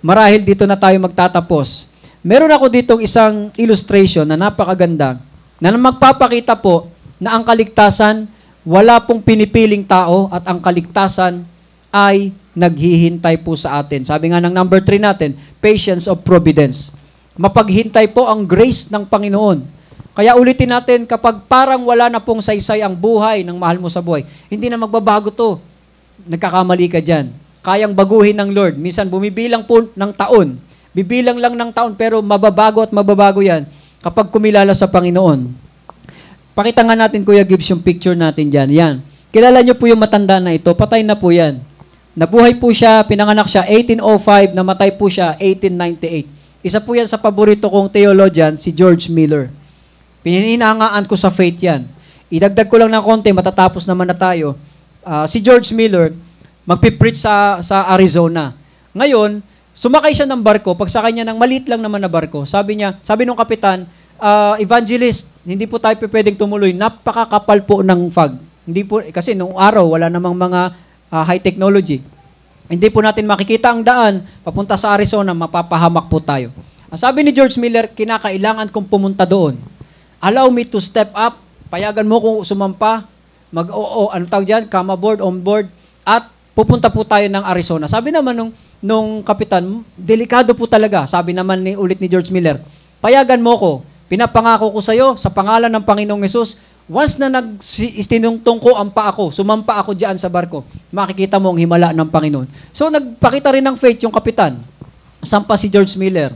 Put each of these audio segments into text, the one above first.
marahil dito na tayo magtatapos. Meron ako ditong isang illustration na napakaganda na magpapakita po na ang kaligtasan, wala pong pinipiling tao at ang kaligtasan ay naghihintay po sa atin. Sabi nga ng number 3 natin, patience of providence. Mapaghintay po ang grace ng Panginoon. Kaya ulitin natin, kapag parang wala na pong saysay ang buhay ng mahal mo sa buhay, hindi na magbabago to. Nagkakamali ka dyan. Kayang baguhin ng Lord. Minsan bumibilang po ng taon. Bibilang lang ng taon pero mababago at mababago yan kapag kumilala sa Panginoon. Pakita nga natin, Kuya Gibbs, yung picture natin dyan. Yan. Kilala nyo po yung matanda na ito. Patay na po yan. Nabuhay po siya, pinanganak siya 1805, namatay po siya 1898. Isa po yan sa paborito kong theologian, si George Miller. Pininangaan ko sa faith yan. Idagdag ko lang ng konti, matatapos naman na tayo. Si George Miller, magpipreach sa Arizona. Ngayon, sumakay siya ng barko, pagsakay niya ng maliit lang naman na barko. Sabi nung kapitan, evangelist, hindi po tayo pwedeng tumuloy. Napakakapal po ng fog. Hindi po, kasi nung araw, wala namang mga high technology. Hindi po natin makikita ang daan, papunta sa Arizona, mapapahamak po tayo. Sabi ni George Miller, kinakailangan kong pumunta doon. Allow me to step up, payagan mo kung sumampa, ano tawag dyan, come aboard, on board, at pupunta po tayo ng Arizona. Sabi naman nung kapitan, delikado po talaga. Sabi naman ulit ni George Miller, payagan mo ko, pinapangako ko sa iyo, sa pangalan ng Panginoong Hesus, once na istinungtong ko ang paa ko, sumampa ako diyan sa barko, makikita mo ang himala ng Panginoon. So nagpakita rin ng faith yung kapitan. Sampa si George Miller.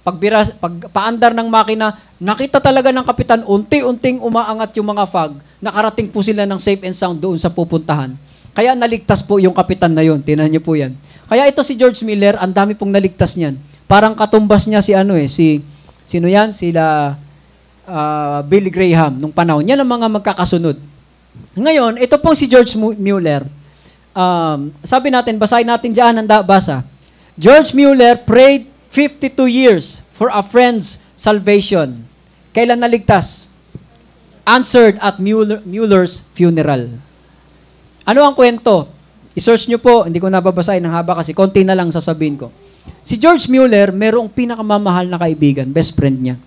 Pagpaandar ng makina, nakita talaga ng kapitan, unti-unting umaangat yung mga fog, nakarating po sila ng safe and sound doon sa pupuntahan. Kaya naligtas po yung kapitan na yun. Tingnan niyo po yan. Kaya ito si George Miller, ang dami pong naligtas niyan. Parang katumbas niya sino yan? Billy Graham, nung panahon. Yan ang mga magkakasunod. Ngayon, ito pong si George Mueller. Sabi natin, basahin natin dyan ang basa. George Mueller prayed 52 years for a friend's salvation. Kailan naligtas? Answered at Mueller's funeral. Ano ang kwento? I-search nyo po, hindi ko nababasahin ng haba kasi konti na lang sasabihin ko. Si George Mueller, merong pinakamamahal na kaibigan, best friend niya.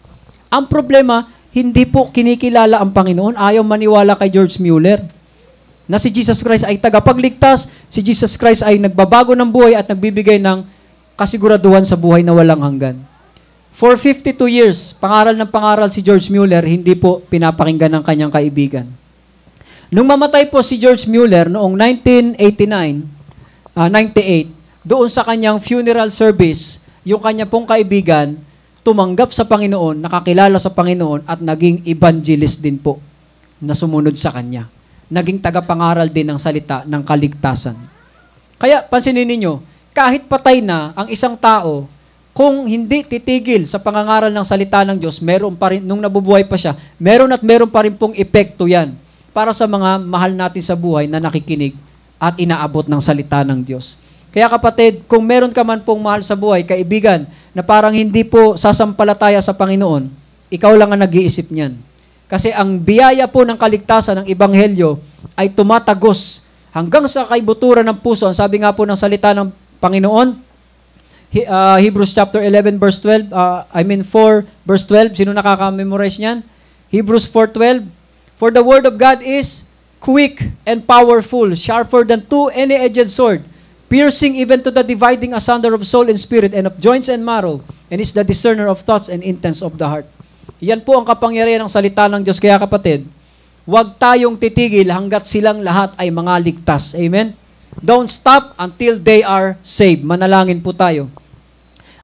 Ang problema, hindi po kinikilala ang Panginoon. Ayaw maniwala kay George Mueller na si Jesus Christ ay tagapagligtas, si Jesus Christ ay nagbabago ng buhay at nagbibigay ng kasiguraduhan sa buhay na walang hanggan. For 52 years, pangaral ng pangaral si George Mueller, hindi po pinapakinggan ng kanyang kaibigan. Nung mamatay po si George Mueller noong 98, doon sa kanyang funeral service, yung kanya pong kaibigan, tumanggap sa Panginoon, nakakilala sa Panginoon, at naging evangelist din po na sumunod sa kanya. Naging tagapangaral din ng salita ng kaligtasan. Kaya, pansinin ninyo, kahit patay na ang isang tao, kung hindi titigil sa pangangaral ng salita ng Diyos, meron pa rin, nung nabubuhay pa siya, meron pa rin pong epekto yan para sa mga mahal natin sa buhay na nakikinig at inaabot ng salita ng Diyos. Kaya kapatid, kung meron ka man pong mahal sa buhay, kaibigan, na parang hindi po sasampalataya sa Panginoon, ikaw lang ang nag-iisip niyan. Kasi ang biyaya po ng kaligtasan ng Ebanghelyo ay tumatagos hanggang sa kaibuturan ng puso. Ang sabi nga po ng salita ng Panginoon, Hebrews chapter 11 verse 12, 4 verse 12, sino nakaka-memorize niyan? Hebrews 4:12, for the word of God is quick and powerful, sharper than any-edged sword, piercing even to the dividing asunder of soul and spirit and of joints and marrow, and is the discerner of thoughts and intents of the heart. Yan po ang kapangyarihan ng salita ng Diyos. Kaya kapatid, huwag tayong titigil hanggat silang lahat ay mga ligtas. Amen? Don't stop until they are saved. Manalangin po tayo.